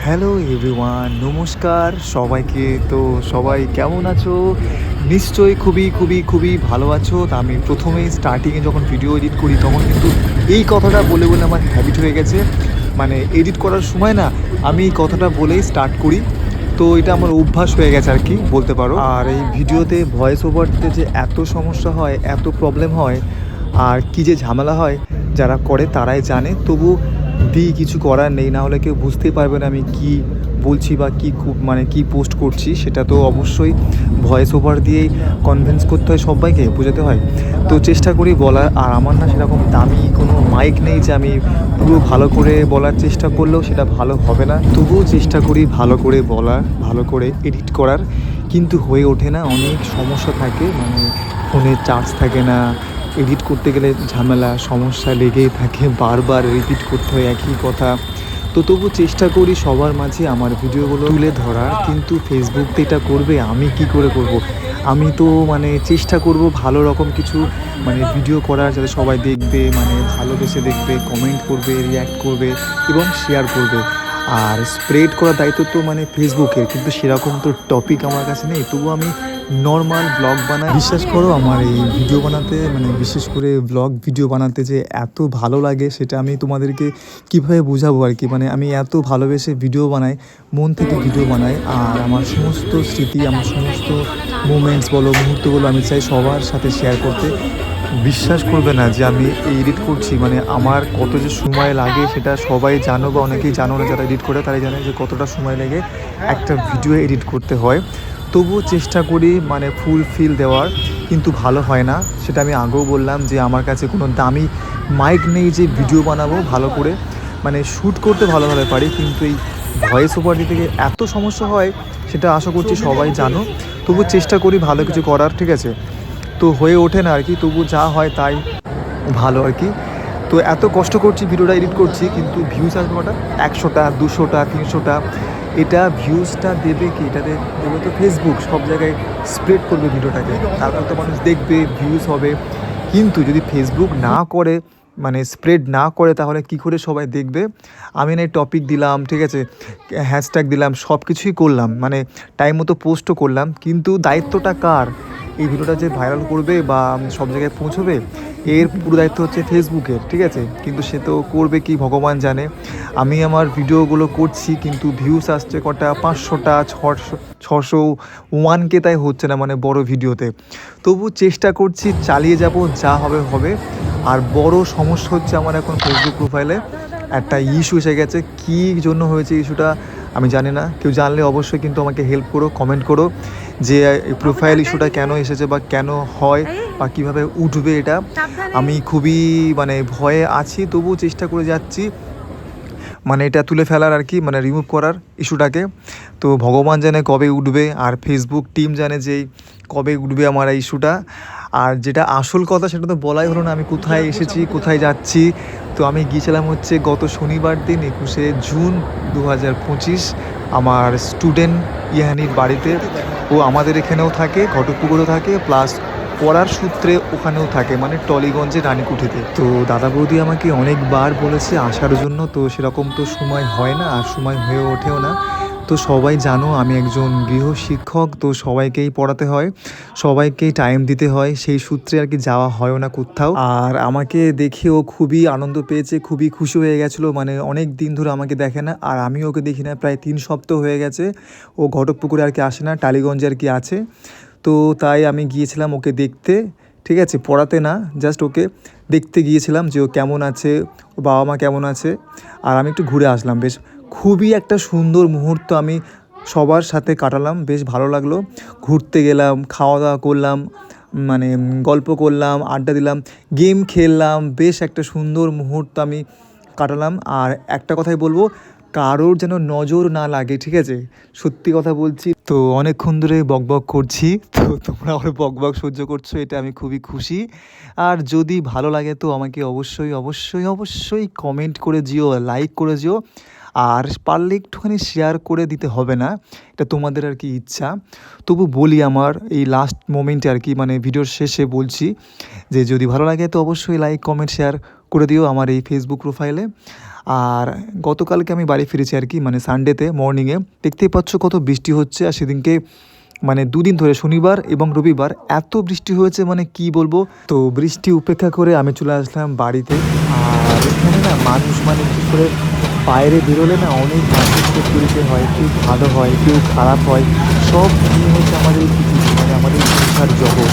Hello everyone, নমস্কার সবাইকে। তো সবাই কেমন আছো? নিশ্চয়ই খুবই খুবই খুবই ভালো আছো। তা আমি প্রথমেই স্টার্টিংয়ে যখন ভিডিও এডিট করি তখন কিন্তু এই কথাটা বলে বলে আমার হ্যাবিট হয়ে গেছে। মানে এডিট করার সময় না আমি এই কথাটা বলেই স্টার্ট করি। তো এটা আমার অভ্যাস হয়ে গেছে আর কি বলতে পারো। আর এই ভিডিওতে ভয়েস ওভার দিতে যে এত সমস্যা হয়, এত প্রবলেম হয়, আর কি যে ঝামেলা হয়, যারা করে তারাই জানে। তবু দিই, কিছু করার নেই, না হলে কেউ বুঝতেই পারবে না আমি কি বলছি বা কী মানে কি পোস্ট করছি। সেটা তো অবশ্যই ভয়েস ওভার দিয়েই কনভিন্স করতে হয়, সবাইকে বোঝাতে হয়। তো চেষ্টা করি বলার। আর আমার না সেরকম দামি কোনো মাইক নেই যে আমি পুরো ভালো করে বলার চেষ্টা করলেও সেটা ভালো হবে না। তবুও চেষ্টা করি ভালো করে বলার, ভালো করে এডিট করার, কিন্তু হয়ে ওঠে না। অনেক সমস্যা থাকে, মানে ফোনে চার্জ থাকে না, এডিট করতে গেলে ঝামেলা, সমস্যা লেগেই থাকে, বারবার রিপিট করতে হয় একই কথা। তো তবু চেষ্টা করি সবার মাঝে আমার ভিডিওগুলো তুলে ধরার, কিন্তু ফেসবুক তো এটা করবে, আমি কি করে করব। আমি তো মানে চেষ্টা করব ভালো রকম কিছু মানে ভিডিও করার, যাতে সবাই দেখবে, মানে ভালোবেসে দেখবে, কমেন্ট করবে, রিয়্যাক্ট করবে এবং শেয়ার করবে। আর স্প্রেড করার দায়িত্ব তো মানে ফেসবুকের, কিন্তু সেরকম তো টপিক আমার কাছে নেই। তবু আমি নর্মাল ব্লগ বানাই। বিশ্বাস করো, আমার এই ভিডিও বানাতে, মানে বিশেষ করে ব্লগ ভিডিও বানাতে যে এত ভালো লাগে সেটা আমি তোমাদেরকে কীভাবে বোঝাবো আর কি। মানে আমি এত ভালোবেসে ভিডিও বানাই, মন থেকে ভিডিও বানাই। আর আমার সমস্ত স্মৃতি, আমার সমস্ত মোমেন্টস বলো, মুহূর্ত বলো, আমি চাই সবার সাথে শেয়ার করতে। বিশ্বাস করবে না যে আমি এডিট করছি, মানে আমার কত যে সময় লাগে সেটা সবাই জানো, বা অনেকেই জানো না, যারা এডিট করে তারাই জানে যে কতটা সময় লাগে একটা ভিডিও এডিট করতে হয়। তবুও চেষ্টা করি মানে ফুলফিল দেওয়ার, কিন্তু ভালো হয় না। সেটা আমি আগেও বললাম যে আমার কাছে কোনো দামি মাইক নেই যে ভিডিও বানাবো ভালো করে। মানে শ্যুট করতে ভালোভাবে পারি, কিন্তু এই ভয়েস ওভার দিতে গিয়ে এত সমস্যা হয়, সেটা আশা করছি সবাই জানো। তবু চেষ্টা করি ভালো কিছু করার, ঠিক আছে? তো হয়ে ওঠে না আর কি, তবু যা হয় তাই ভালো আর কি। তো এত কষ্ট করছি, ভিডিওটা এডিট করছি, কিন্তু ভিউজ আসবে কটা? 100টা, 200টা, 300টা। এটা ভিউজটা দেবে কি? এটাতে দেবে তো ফেসবুক, সব জায়গায় স্প্রেড করবে ভিডিওটাকে, তারপর তো মানুষ দেখবে, ভিউজ হবে। কিন্তু যদি ফেসবুক না করে, মানে স্প্রেড না করে, তাহলে কি করে সবাই দেখবে? আমি না টপিক দিলাম, ঠিক আছে, হ্যাশট্যাগ দিলাম, সব কিছুই করলাম, মানে টাইম মতো পোস্টও করলাম, কিন্তু দায়িত্বটা কার? এই ভিডিওটা যে ভাইরাল করবে বা সব জায়গায় পৌঁছবে, এর পুরো দায়িত্ব হচ্ছে ফেসবুকের, ঠিক আছে? কিন্তু সে তো করবে কি ভগবান জানে। আমি আমার ভিডিওগুলো করছি, কিন্তু ভিউস আসছে কটা? 500টা, 600, 1K, তাই হচ্ছে না মানে বড় ভিডিওতে। তবু চেষ্টা করছি, চালিয়ে যাব, যা হবে হবে। আর বড় সমস্যা হচ্ছে আমার এখন ফেসবুক প্রোফাইলে একটা ইস্যু এসে গেছে। কী জন্য হয়েছে ইস্যুটা আমি জানি না, কেউ জানলে অবশ্যই কিন্তু আমাকে হেল্প করো, কমেন্ট করো যে এই প্রোফাইল ইস্যুটা কেন এসেছে বা কেন হয় বা কীভাবে উঠবে এটা। আমি খুবই মানে ভয়ে আছি, তবুও চেষ্টা করে যাচ্ছি মানে এটা তুলে ফেলার আর কি, মানে রিমুভ করার ইস্যুটাকে। তো ভগবান জানে কবে উঠবে, আর ফেসবুক টিম জানে যে কবে উঠবে আমার এই ইস্যুটা। আর যেটা আসল কথা সেটা তো বলাই হলো না, আমি কোথায় এসেছি, কোথায় যাচ্ছি। তো আমি গিয়েছিলাম হচ্ছে গত শনিবার দিন, 21শে জুন 2025, আমার স্টুডেন্ট ইহানির বাড়িতে। ও আমাদের এখানেও থাকে, ঘটকপুকুরেও থাকে, প্লাস পড়ার সূত্রে ওখানেও থাকে, মানে টলিগঞ্জে রানীকুঠিতে। তো দাদা বৌদি আমাকে অনেকবার বলেছে আসার জন্য, তো সেরকম তো সময় হয় না, আর সময় হয়ে ওঠেও না। তো সবাই জানো আমি একজন গৃহশিক্ষক, তো সবাইকেই পড়াতে হয়, সবাইকেই টাইম দিতে হয়, সেই সূত্রে আর কি যাওয়া হয়ও না কোথাও। আর আমাকে দেখে ও খুবই আনন্দ পেয়েছে, খুবই খুশি হয়ে গেছিলো, মানে অনেক দিন ধরে আমাকে দেখে না, আর আমি ওকে দেখি না প্রায় 3 সপ্তাহ হয়ে গেছে। ও ঘটকপুকুরে আর কি আসে না, টালিগঞ্জে আর কি আছে। তো তাই আমি গিয়েছিলাম ওকে দেখতে, ঠিক আছে, পড়াতে না, জাস্ট ওকে দেখতে গিয়েছিলাম যে ও কেমন আছে, ও বাবা মা কেমন আছে। আর আমি একটু ঘুরে আসলাম, বেশ খুবই একটা সুন্দর মুহূর্ত আমি সবার সাথে কাটালাম, বেশ ভালো লাগলো। ঘুরতে গেলাম, খাওয়া দাওয়া করলাম, মানে গল্প করলাম, আড্ডা দিলাম, গেম খেললাম, বেশ একটা সুন্দর মুহূর্ত আমি কাটালাম। আর একটা কথাই বলবো, কারোর যেন নজর না লাগে, ঠিক আছে? সত্যি কথা বলছি। তো অনেকক্ষণ ধরে বকবক করছি, তো তোমরা আমার বকবক সহ্য করছো, এটা আমি খুবই খুশি। আর যদি ভালো লাগে তো আমাকে অবশ্যই অবশ্যই অবশ্যই কমেন্ট করে যেও, লাইক করে যেও, আর পারলে একটুখানি শেয়ার করে দিতে হবে না, এটা তোমাদের আর কি ইচ্ছা। তবু বলি আমার এই লাস্ট মোমেন্টে আর কি, মানে ভিডিওর শেষে বলছি যে যদি ভালো লাগে তো অবশ্যই লাইক, কমেন্ট, শেয়ার করে দিও আমার এই ফেসবুক প্রোফাইলে। আর গতকালকে আমি বাড়ি ফিরেছি আর কি, মানে সানডেতে মর্নিংয়ে। দেখতেই পাচ্ছ কত বৃষ্টি হচ্ছে, আর সেদিনকে মানে দুদিন ধরে শনিবার এবং রবিবার এত বৃষ্টি হয়েছে, মানে কি বলবো। তো বৃষ্টি উপেক্ষা করে আমি চলে আসলাম বাড়িতে। আর এখানে না মানুষ মানে বিশেষ করে বাইরে বেরোলে না অনেক মানুষের পরিচয় হয়, কেউ ভালো হয় কেউ খারাপ হয়, সব নিয়ে হচ্ছে আমাদের এই পৃথিবী, মানে আমাদের সংসার জগৎ।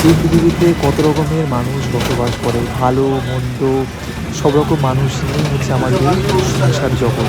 এই পৃথিবীতে কত রকমের মানুষ বসবাস করে, ভালো মন্দ সব রকম মানুষ নিয়েই হচ্ছে আমাদের সংসার জগৎ।